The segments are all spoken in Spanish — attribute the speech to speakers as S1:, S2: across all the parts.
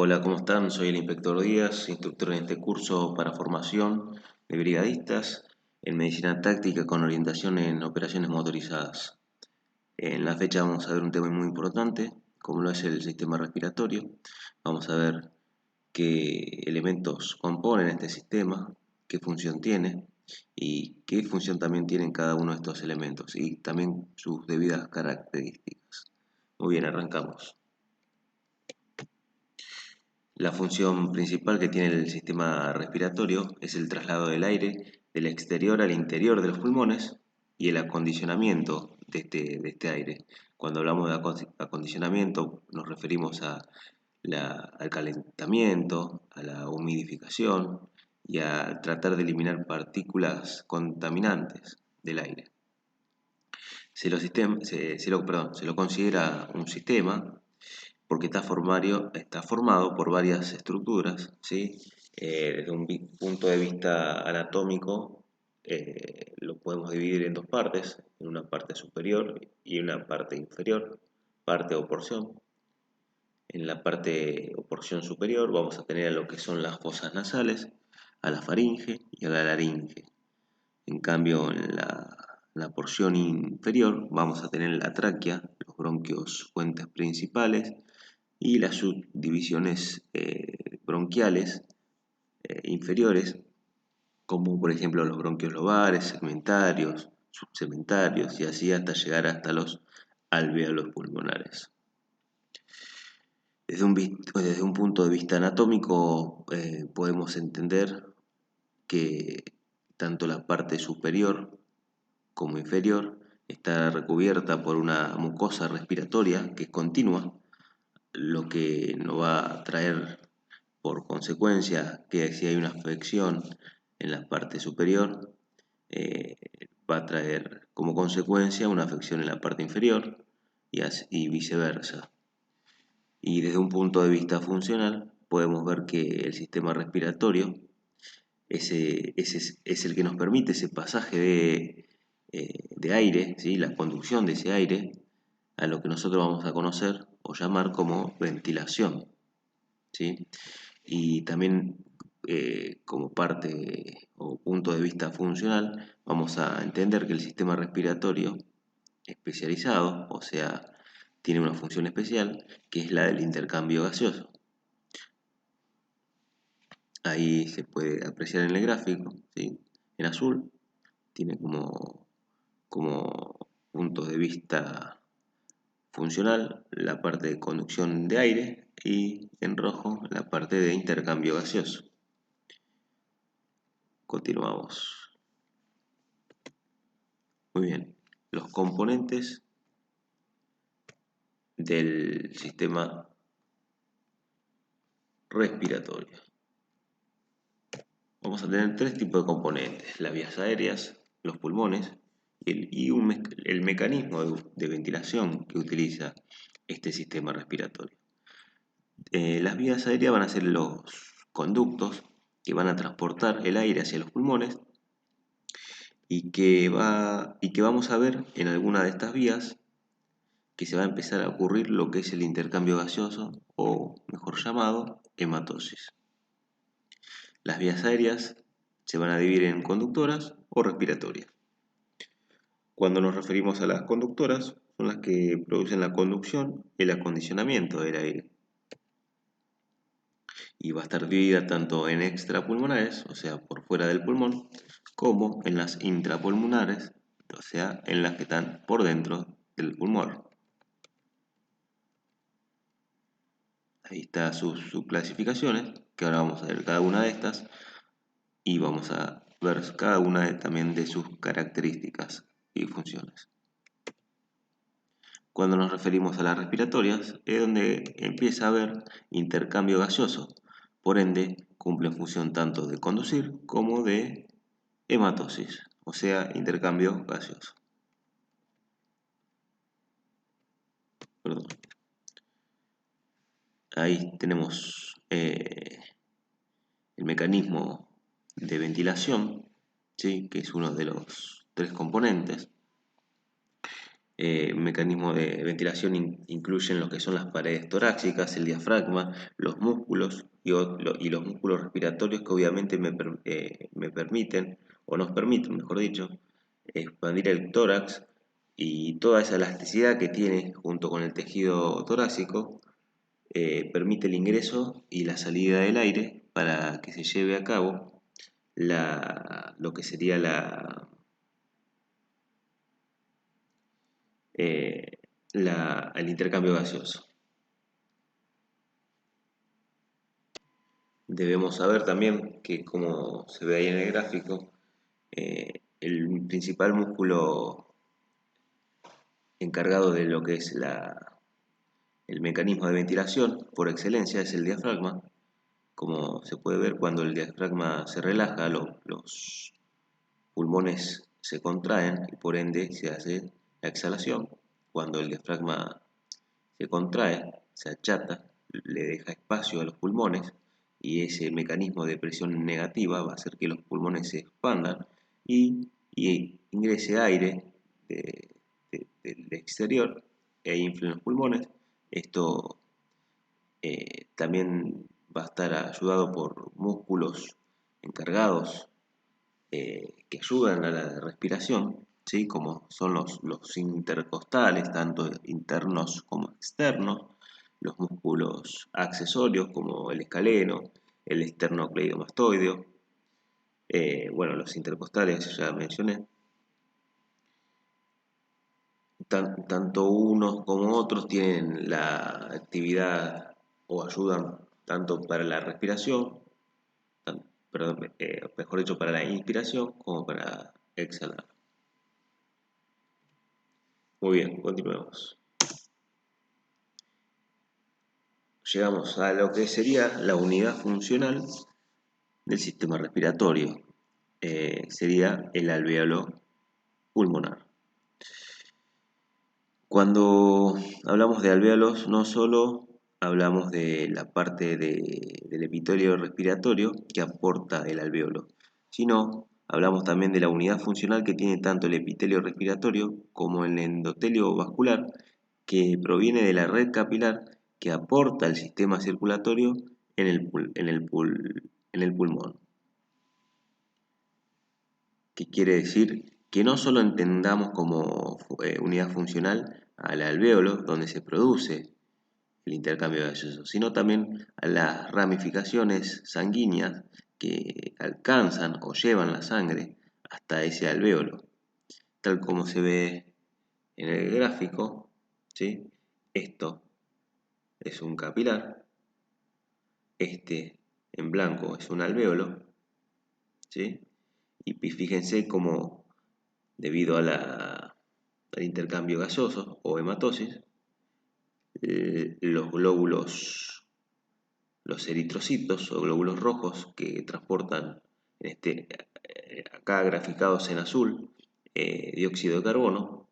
S1: Hola, ¿cómo están? Soy el inspector Díaz, instructor en este curso para formación de brigadistas en medicina táctica con orientación en operaciones motorizadas. En la fecha vamos a ver un tema muy importante, como lo es el sistema respiratorio. Vamos a ver qué elementos componen este sistema, qué función tiene y qué función también tienen cada uno de estos elementos y también sus debidas características. Muy bien, arrancamos. La función principal que tiene el sistema respiratorio es el traslado del aire del exterior al interior de los pulmones y el acondicionamiento de este aire. Cuando hablamos de acondicionamiento nos referimos al calentamiento, a la humidificación y a tratar de eliminar partículas contaminantes del aire. Se lo considera un sistema porque está formado por varias estructuras, ¿sí? Desde un punto de vista anatómico, lo podemos dividir en dos partes, en una parte superior y una parte inferior, parte o porción. En la parte o porción superior vamos a tener a lo que son las fosas nasales, a la faringe y a la laringe. En cambio, en la porción inferior vamos a tener la tráquea, los bronquios fuentes principales y las subdivisiones bronquiales inferiores, como por ejemplo los bronquios lobares, segmentarios, subsegmentarios y así hasta llegar hasta los alvéolos pulmonares. Desde un punto de vista anatómico podemos entender que tanto la parte superior como inferior está recubierta por una mucosa respiratoria que es continua, lo que nos va a traer por consecuencia que si hay una afección en la parte superior, eh, va a traer como consecuencia una afección en la parte inferior y viceversa. Y desde un punto de vista funcional, podemos ver que el sistema respiratorio es el que nos permite ese pasaje de aire, ¿sí? La conducción de ese aire a lo que nosotros vamos a conocer o llamar como ventilación, ¿sí? Y también como parte o punto de vista funcional, vamos a entender que el sistema respiratorio especializado, o sea, tiene una función especial, que es la del intercambio gaseoso. Ahí se puede apreciar en el gráfico, ¿sí? En azul tiene como punto de vista funcional la parte de conducción de aire y en rojo la parte de intercambio gaseoso. Continuamos. Muy bien. Los componentes del sistema respiratorio. Vamos a tener tres tipos de componentes: las vías aéreas, los pulmones el mecanismo de ventilación que utiliza este sistema respiratorio. Las vías aéreas van a ser los conductos que van a transportar el aire hacia los pulmones y que vamos a ver en alguna de estas vías que se va a empezar a ocurrir lo que es el intercambio gaseoso o, mejor llamado, hematosis. Las vías aéreas se van a dividir en conductoras o respiratorias. Cuando nos referimos a las conductoras, son las que producen la conducción y el acondicionamiento del aire. Y va a estar dividida tanto en extrapulmonares, o sea, por fuera del pulmón, como en las intrapulmonares, o sea, en las que están por dentro del pulmón. Ahí están sus clasificaciones, que ahora vamos a ver cada una de estas y vamos a ver cada una también de sus características y funciones. Cuando nos referimos a las respiratorias, es donde empieza a haber intercambio gaseoso, por ende cumple función tanto de conducir como de hematosis, o sea, intercambio gaseoso. Perdón. Ahí tenemos el mecanismo de ventilación, ¿sí? Que es uno de los tres componentes. Mecanismos de ventilación incluyen lo que son las paredes torácicas, el diafragma, los músculos y los músculos respiratorios que obviamente me permiten, o nos permiten, mejor dicho, expandir el tórax y toda esa elasticidad que tiene junto con el tejido torácico permite el ingreso y la salida del aire para que se lleve a cabo lo que sería el intercambio gaseoso. Debemos saber también que, como se ve ahí en el gráfico, el principal músculo encargado de lo que es el mecanismo de ventilación por excelencia es el diafragma. Como se puede ver, cuando el diafragma se relaja, los pulmones se contraen y por ende se hace la exhalación. Cuando el diafragma se contrae, se achata, le deja espacio a los pulmones y ese mecanismo de presión negativa va a hacer que los pulmones se expandan y ingrese aire del exterior e inflen los pulmones. Esto también va a estar ayudado por músculos encargados que ayudan a la respiración, ¿sí? Como son los intercostales, tanto internos como externos, los músculos accesorios como el escaleno, el esternocleidomastoideo, bueno, los intercostales ya mencioné. Tanto unos como otros tienen la actividad o ayudan tanto para la respiración, perdón, mejor dicho, para la inspiración como para exhalar. Muy bien, continuemos. Llegamos a lo que sería la unidad funcional del sistema respiratorio. Sería el alvéolo pulmonar. Cuando hablamos de alvéolos, no solo hablamos de la parte del epitelio respiratorio que aporta el alvéolo, sino hablamos también de la unidad funcional que tiene tanto el epitelio respiratorio como el endotelio vascular, que proviene de la red capilar que aporta el sistema circulatorio en el pulmón. ¿Qué quiere decir? Que no solo entendamos como unidad funcional al alvéolo, donde se produce el intercambio gaseoso, sino también a las ramificaciones sanguíneas que alcanzan o llevan la sangre hasta ese alvéolo. Tal como se ve en el gráfico, ¿sí? Esto es un capilar, este en blanco es un alvéolo, ¿sí? Y fíjense cómo debido al intercambio gaseoso o hematosis, los glóbulos, los eritrocitos o glóbulos rojos que transportan, acá graficados en azul, dióxido de carbono,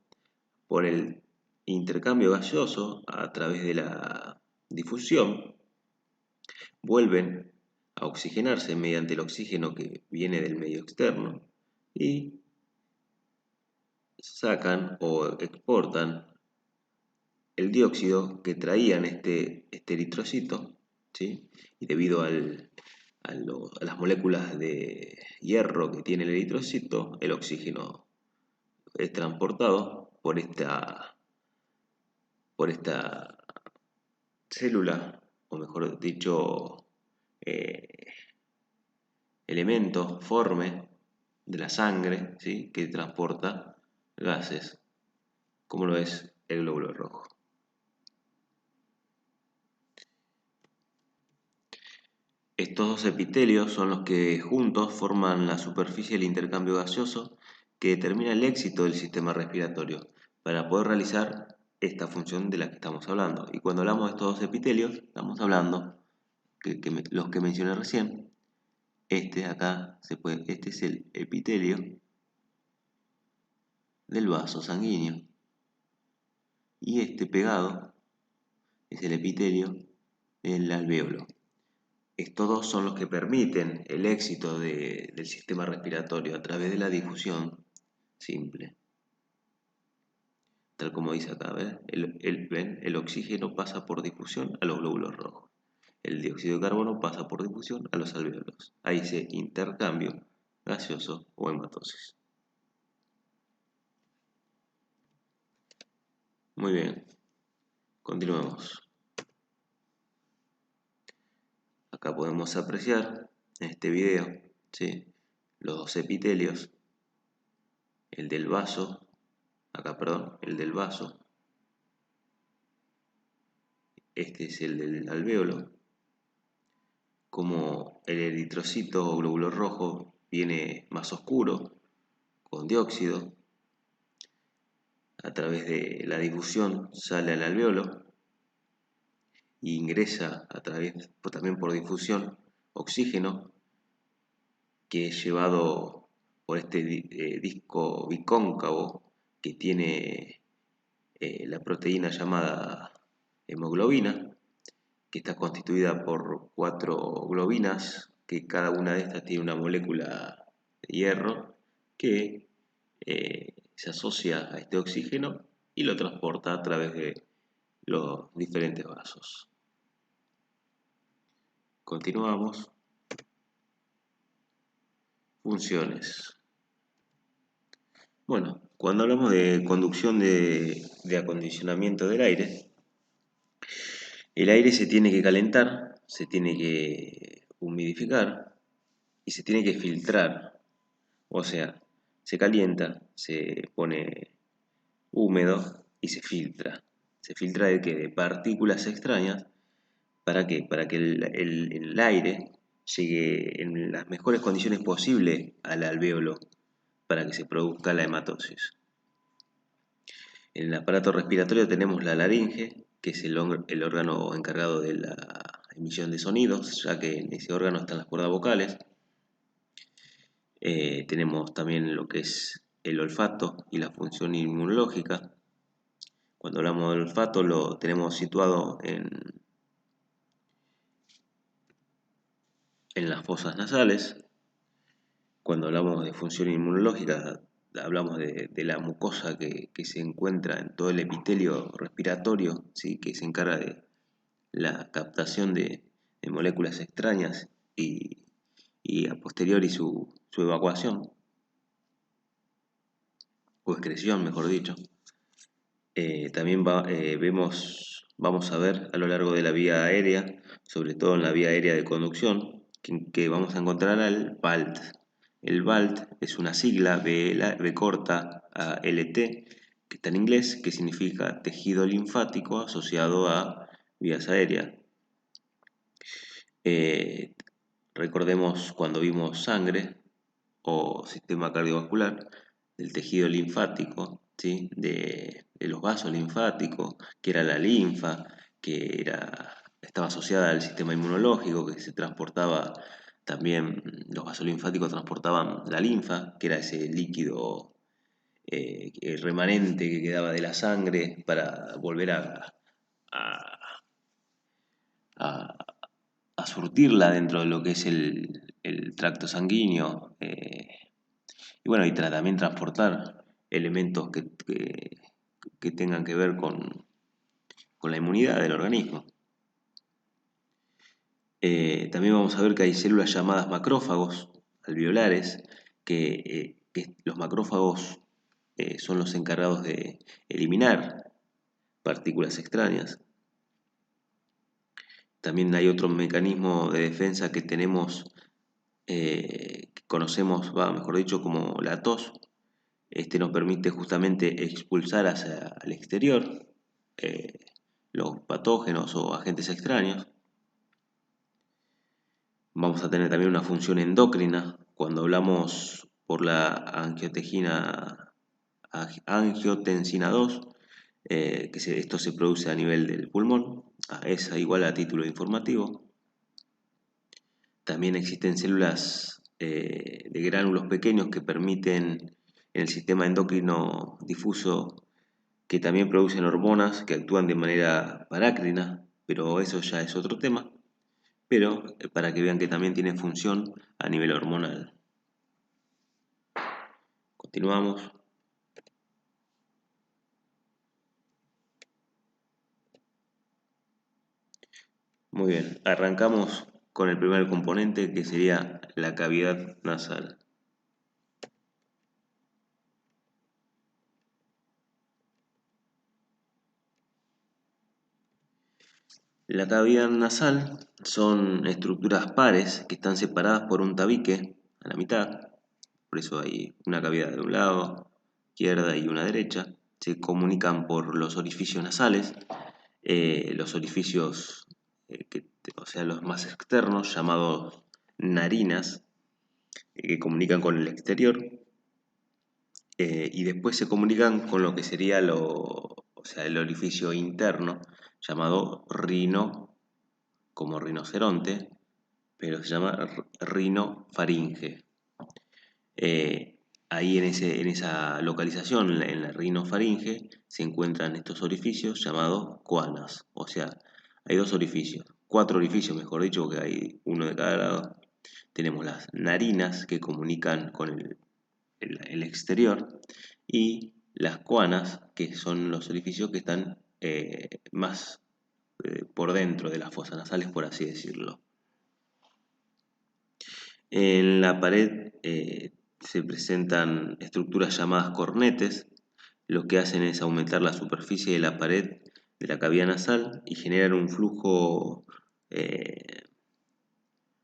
S1: por el intercambio gaseoso a través de la difusión, vuelven a oxigenarse mediante el oxígeno que viene del medio externo y sacan o exportan el dióxido que traían este eritrocito, ¿sí? Y debido a las moléculas de hierro que tiene el eritrocito, el oxígeno es transportado por esta célula, o mejor dicho, eh, elemento forme de la sangre, ¿sí? Que transporta gases, como lo es el glóbulo rojo. Estos dos epitelios son los que juntos forman la superficie del intercambio gaseoso que determina el éxito del sistema respiratorio para poder realizar esta función de la que estamos hablando. Y cuando hablamos de estos dos epitelios, estamos hablando los que mencioné recién. Este es el epitelio del vaso sanguíneo y este pegado es el epitelio del alvéolo. Estos dos son los que permiten el éxito del sistema respiratorio a través de la difusión simple. tal como dice acá, ¿ven? ¿Ven? El oxígeno pasa por difusión a los glóbulos rojos. El dióxido de carbono pasa por difusión a los alvéolos. Ahí dice intercambio gaseoso o hematosis. Muy bien, continuemos. Acá podemos apreciar en este video, ¿sí?, los dos epitelios, el del vaso, acá perdón, el del vaso, este es el del alvéolo, como el eritrocito o glóbulo rojo viene más oscuro, con dióxido, a través de la difusión sale al alvéolo e ingresa a través, también por difusión, oxígeno, que es llevado por este disco bicóncavo que tiene la proteína llamada hemoglobina, que está constituida por 4 globinas, que cada una de estas tiene una molécula de hierro que se asocia a este oxígeno y lo transporta a través de los diferentes vasos. Continuamos. Funciones. Bueno, cuando hablamos de conducción de acondicionamiento del aire, el aire se tiene que calentar, se tiene que humidificar y se tiene que filtrar. O sea, se calienta, se pone húmedo y se filtra. Se filtra de partículas extrañas. ¿Para qué? Para que el aire llegue en las mejores condiciones posibles al alvéolo para que se produzca la hematosis. En el aparato respiratorio tenemos la laringe, que es el órgano encargado de la emisión de sonidos, ya que en ese órgano están las cuerdas vocales. Tenemos también lo que es el olfato y la función inmunológica. Cuando hablamos del olfato lo tenemos situado en las fosas nasales. Cuando hablamos de función inmunológica hablamos de la mucosa que se encuentra en todo el epitelio respiratorio, ¿sí?, que se encarga de la captación de moléculas extrañas y a posteriori su evacuación, o excreción, mejor dicho. También vamos a ver a lo largo de la vía aérea, sobre todo en la vía aérea de conducción, que vamos a encontrar al BALT. El BALT es una sigla B corta a LT, que está en inglés, que significa tejido linfático asociado a vías aéreas. Recordemos cuando vimos sangre o sistema cardiovascular, del tejido linfático, ¿sí?, de los vasos linfáticos, que era la linfa, que estaba asociada al sistema inmunológico, que se transportaba también, los vasos linfáticos transportaban la linfa, que era ese líquido remanente que quedaba de la sangre para volver a, a surtirla dentro de lo que es el tracto sanguíneo, y bueno, y también transportar elementos que tengan que ver con la inmunidad del organismo. También vamos a ver que hay células llamadas macrófagos alveolares, que los macrófagos son los encargados de eliminar partículas extrañas. También hay otro mecanismo de defensa que tenemos, que conocemos, mejor dicho, como la tos. Este nos permite justamente expulsar al exterior los patógenos o agentes extraños. Vamos a tener también una función endocrina cuando hablamos por la angiotensina 2, esto se produce a nivel del pulmón, es igual a título informativo. También existen células de gránulos pequeños que permiten en el sistema endocrino difuso, que también producen hormonas que actúan de manera parácrina, pero eso ya es otro tema. Pero para que vean que también tiene función a nivel hormonal. Continuamos. Muy bien, arrancamos con el primer componente que sería la cavidad nasal. La cavidad nasal son estructuras pares que están separadas por un tabique a la mitad, por eso hay una cavidad de un lado, izquierda y una derecha. Se comunican por los orificios nasales, los orificios, o sea, los más externos, llamados narinas, que comunican con el exterior, y después se comunican con lo que sería o sea, el orificio interno, llamado rino, como rinoceronte, pero se llama rinofaringe. Ahí en esa localización, en la rinofaringe, se encuentran estos orificios llamados coanas. O sea, hay dos orificios, cuatro orificios mejor dicho, porque hay uno de cada lado. Tenemos las narinas que comunican con el exterior y las coanas, que son los orificios que están más por dentro de las fosas nasales, por así decirlo. En la pared se presentan estructuras llamadas cornetes, lo que hacen es aumentar la superficie de la pared de la cavidad nasal y generan un flujo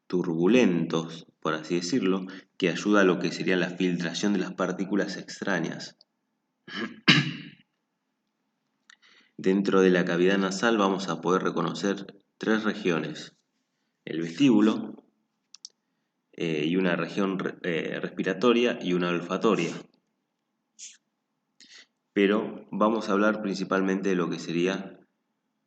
S1: turbulentos, por así decirlo, que ayuda a lo que sería la filtración de las partículas extrañas. Dentro de la cavidad nasal vamos a poder reconocer tres regiones: el vestíbulo, y una región respiratoria y una olfatoria. Pero vamos a hablar principalmente de lo que sería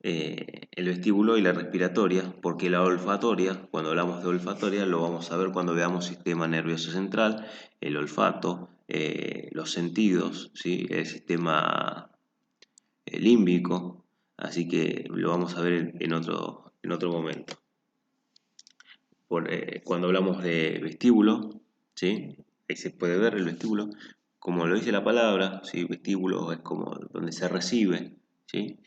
S1: el vestíbulo y la respiratoria, porque la olfatoria, cuando hablamos de olfatoria, lo vamos a ver cuando veamos sistema nervioso central, el olfato, los sentidos, ¿sí? El sistema límbico, así que lo vamos a ver en otro momento. Cuando hablamos de vestíbulo, ¿sí? Ahí se puede ver el vestíbulo, como lo dice la palabra, ¿sí? Vestíbulo es como donde se recibe, ¿sí?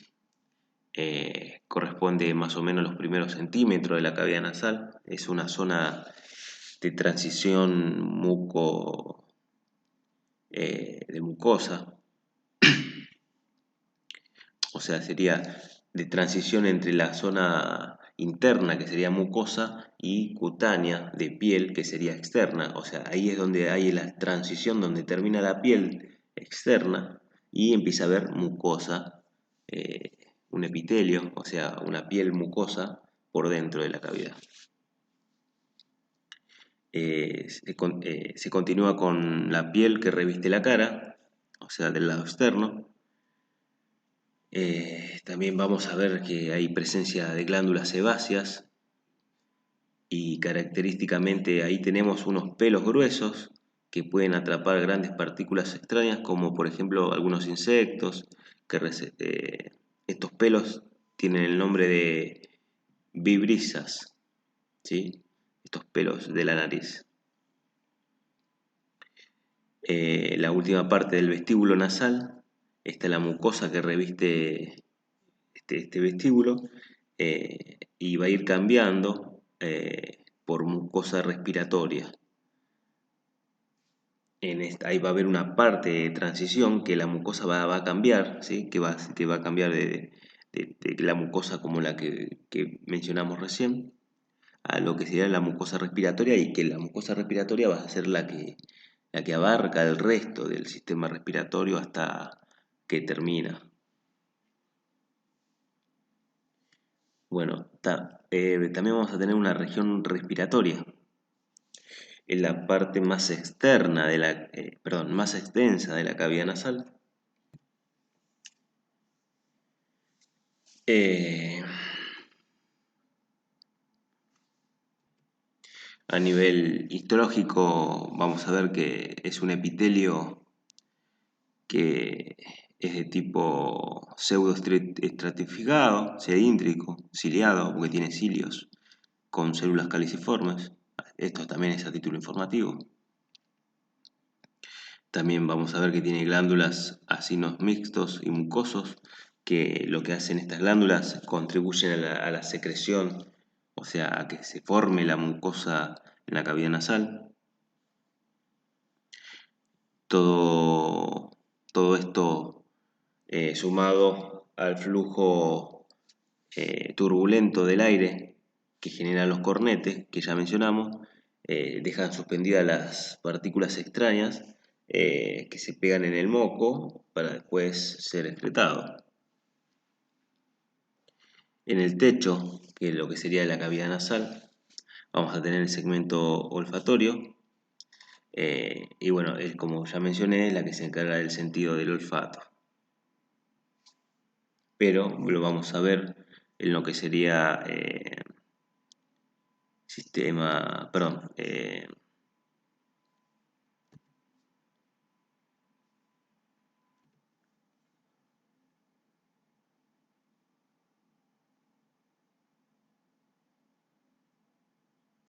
S1: Corresponde más o menos a los primeros centímetros de la cavidad nasal, es una zona de transición de mucosa, o sea, sería de transición entre la zona interna, que sería mucosa, y cutánea, de piel, que sería externa. O sea, ahí es donde hay la transición, donde termina la piel externa y empieza a haber mucosa, un epitelio, o sea, una piel mucosa por dentro de la cavidad. Se continúa con la piel que reviste la cara, o sea, del lado externo. También vamos a ver que hay presencia de glándulas sebáceas y característicamente ahí tenemos unos pelos gruesos que pueden atrapar grandes partículas extrañas, como por ejemplo algunos insectos. Estos pelos tienen el nombre de vibrisas, ¿sí? Estos pelos de la nariz. La última parte del vestíbulo nasal está la mucosa que reviste este vestíbulo, y va a ir cambiando por mucosa respiratoria. Ahí va a haber una parte de transición que la mucosa va a cambiar, ¿sí? que va a cambiar de la mucosa como la que mencionamos recién, a lo que sería la mucosa respiratoria, y que la mucosa respiratoria va a ser la que abarca el resto del sistema respiratorio hasta que termina. Bueno, también vamos a tener una región respiratoria. En la parte más externa más extensa de la cavidad nasal. A nivel histológico vamos a ver que es un epitelio que es de tipo pseudoestratificado, cilíndrico, ciliado, porque tiene cilios, con células caliciformes. Esto también es a título informativo. También vamos a ver que tiene glándulas acinos mixtos y mucosos que lo que hacen estas glándulas contribuyen a la secreción, o sea, a que se forme la mucosa en la cavidad nasal. Todo esto sumado al flujo turbulento del aire que generan los cornetes, que ya mencionamos, dejan suspendidas las partículas extrañas que se pegan en el moco para después ser excretado. En el techo, que es lo que sería la cavidad nasal, vamos a tener el segmento olfatorio, y bueno, como ya mencioné, es la que se encarga del sentido del olfato. Pero lo vamos a ver en lo que sería